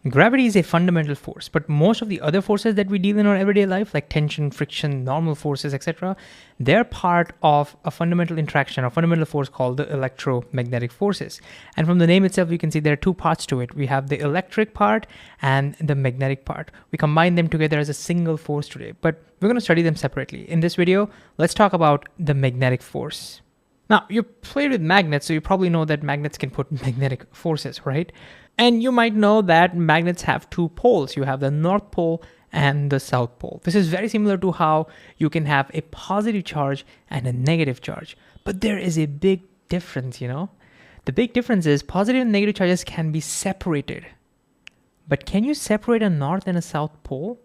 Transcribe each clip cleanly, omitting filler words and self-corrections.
Gravity is a fundamental force, but most of the other forces that we deal in our everyday life, like tension, friction, normal forces, etc., they're part of a fundamental interaction, a fundamental force called the electromagnetic forces. And from the name itself, you can see there are two parts to it. We have the electric part and the magnetic part. We combine them together as a single force today, but we're going to study them separately. In this video, let's talk about the magnetic force. Now, you played with magnets, so you probably know that magnets can put magnetic forces, right? And you might know that magnets have two poles. You have the North Pole and the South Pole. This is very similar to how you can have a positive charge and a negative charge. But there is a big difference, The big difference is positive and negative charges can be separated. But can you separate a North and a South Pole?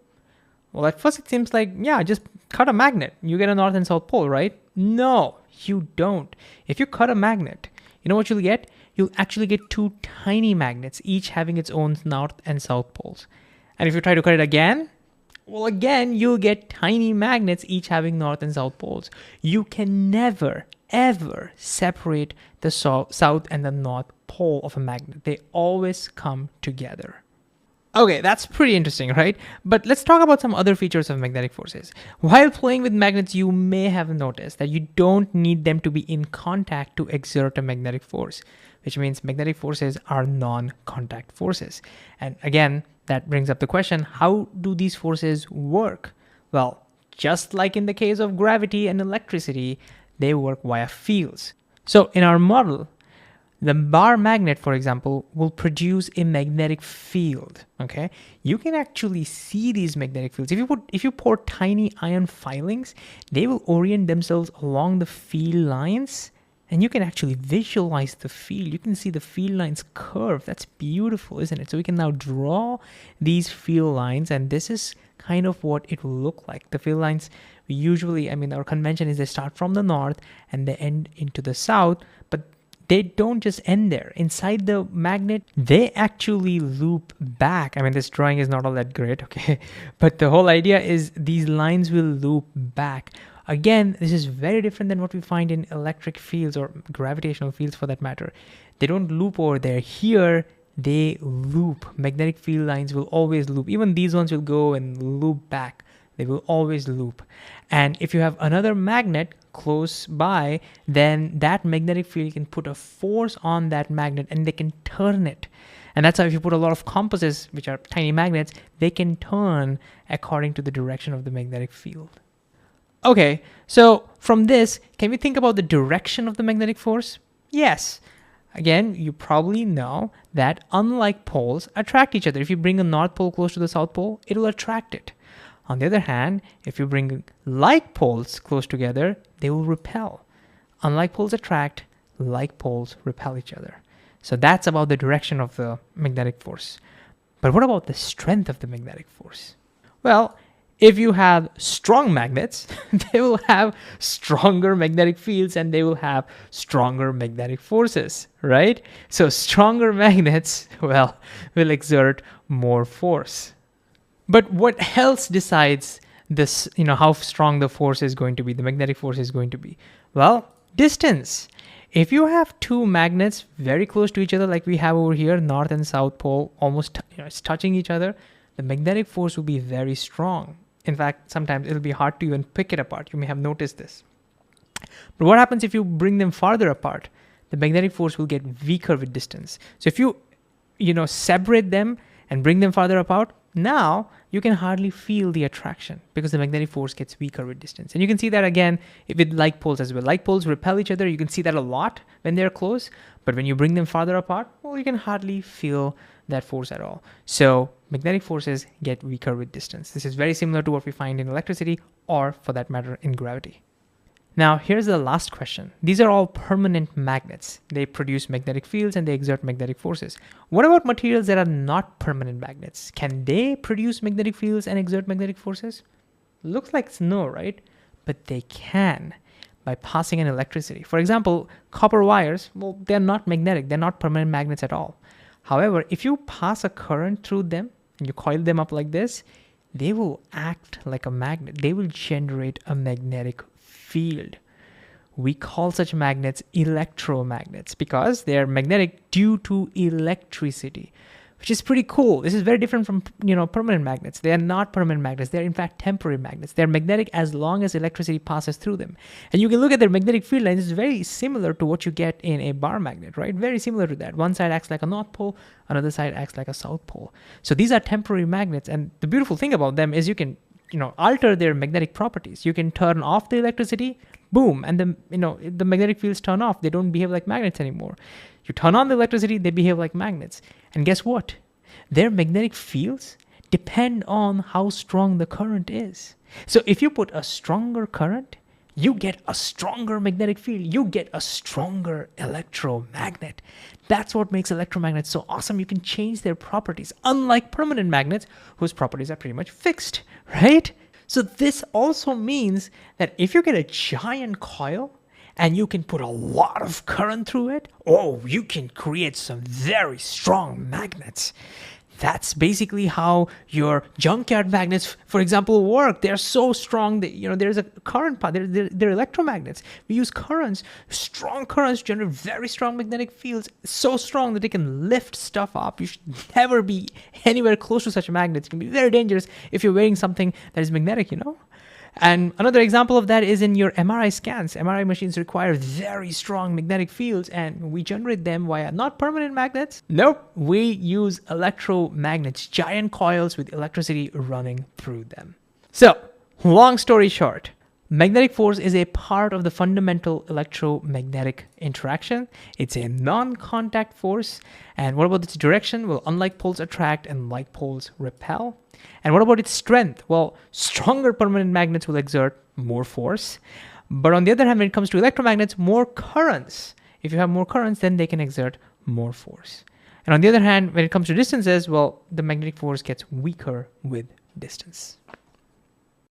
Well, at first it seems like, yeah, just cut a magnet. You get a North and South Pole, right? No, you don't. If you cut a magnet, you know what you'll get? You'll actually get two tiny magnets, each having its own North and South poles. And if you try to cut it again, well, again, you'll get tiny magnets, each having North and South poles. You can never, ever separate the South and the North pole of a magnet. They always come together. Okay, that's pretty interesting, right? But let's talk about some other features of magnetic forces. While playing with magnets, you may have noticed that you don't need them to be in contact to exert a magnetic force, which means magnetic forces are non-contact forces. And again, that brings up the question, how do these forces work? Well, just like in the case of gravity and electricity, they work via fields. So in our model, the bar magnet, for example, will produce a magnetic field, okay? You can actually see these magnetic fields. If you pour tiny iron filings, they will orient themselves along the field lines, and you can actually visualize the field. You can see the field lines curve. That's beautiful, isn't it? So we can now draw these field lines, and this is kind of what it will look like. The field lines, our convention is they start from the north and they end into the south, but they don't just end there. Inside the magnet, they actually loop back. This drawing is not all that great, okay? But the whole idea is these lines will loop back. Again, this is very different than what we find in electric fields or gravitational fields for that matter. They don't loop over there. Here, they loop. Magnetic field lines will always loop. Even these ones will go and loop back. They will always loop. And if you have another magnet close by, then that magnetic field can put a force on that magnet and they can turn it. And that's how if you put a lot of compasses, which are tiny magnets, they can turn according to the direction of the magnetic field. Okay, so from this, can we think about the direction of the magnetic force? Yes. Again, you probably know that unlike poles attract each other. If you bring a North Pole close to the South Pole, it will attract it. On the other hand, if you bring like poles close together, they will repel. Unlike poles attract, like poles repel each other. So that's about the direction of the magnetic force. But what about the strength of the magnetic force? Well, if you have strong magnets, they will have stronger magnetic fields and they will have stronger magnetic forces, right? So stronger magnets, will exert more force. But what else decides this, how strong the force is going to be, the magnetic force is going to be? Well, distance. If you have two magnets very close to each other, like we have over here, North and South Pole, almost it's touching each other, the magnetic force will be very strong. In fact, sometimes it'll be hard to even pick it apart. You may have noticed this. But what happens if you bring them farther apart? The magnetic force will get weaker with distance. So if you, separate them and bring them farther apart, now you can hardly feel the attraction because the magnetic force gets weaker with distance. And you can see that again with like poles as well. Like poles repel each other. You can see that a lot when they're close, but when you bring them farther apart, well, you can hardly feel that force at all. So magnetic forces get weaker with distance. This is very similar to what we find in electricity or for that matter in gravity. Now, here's the last question. These are all permanent magnets. They produce magnetic fields and they exert magnetic forces. What about materials that are not permanent magnets? Can they produce magnetic fields and exert magnetic forces? Looks like no, right? But they can by passing an electricity. For example, copper wires, well, they're not magnetic. They're not permanent magnets at all. However, if you pass a current through them and you coil them up like this, they will act like a magnet. They will generate a magnetic field. We call such magnets electromagnets because they are magnetic due to electricity. which is pretty cool. This is very different from, permanent magnets. They are not permanent magnets. They're in fact temporary magnets. They're magnetic as long as electricity passes through them. And you can look at their magnetic field lines. It's very similar to what you get in a bar magnet, right? Very similar to that. One side acts like a north pole, another side acts like a south pole. So these are temporary magnets. And the beautiful thing about them is you can, alter their magnetic properties. You can turn off the electricity, boom, and the magnetic fields turn off. They don't behave like magnets anymore. You turn on the electricity, they behave like magnets. And guess what? Their magnetic fields depend on how strong the current is. So if you put a stronger current, you get a stronger magnetic field. You get a stronger electromagnet. That's what makes electromagnets so awesome. You can change their properties, unlike permanent magnets, whose properties are pretty much fixed, right? So this also means that if you get a giant coil, and you can put a lot of current through it, you can create some very strong magnets. That's basically how your junkyard magnets, for example, work. They're so strong that, there's a current part. They're electromagnets. We use currents, strong currents generate very strong magnetic fields, so strong that they can lift stuff up. You should never be anywhere close to such magnets. It can be very dangerous if you're wearing something that is magnetic, And another example of that is in your MRI scans. MRI machines require very strong magnetic fields, and we generate them via not permanent magnets. Nope, we use electromagnets, giant coils with electricity running through them. So, long story short, magnetic force is a part of the fundamental electromagnetic interaction. It's a non-contact force. And what about its direction? Well, unlike poles attract and like poles repel. And what about its strength? Well, stronger permanent magnets will exert more force. But on the other hand, when it comes to electromagnets, more currents. If you have more currents, then they can exert more force. And on the other hand, when it comes to distances, well, the magnetic force gets weaker with distance.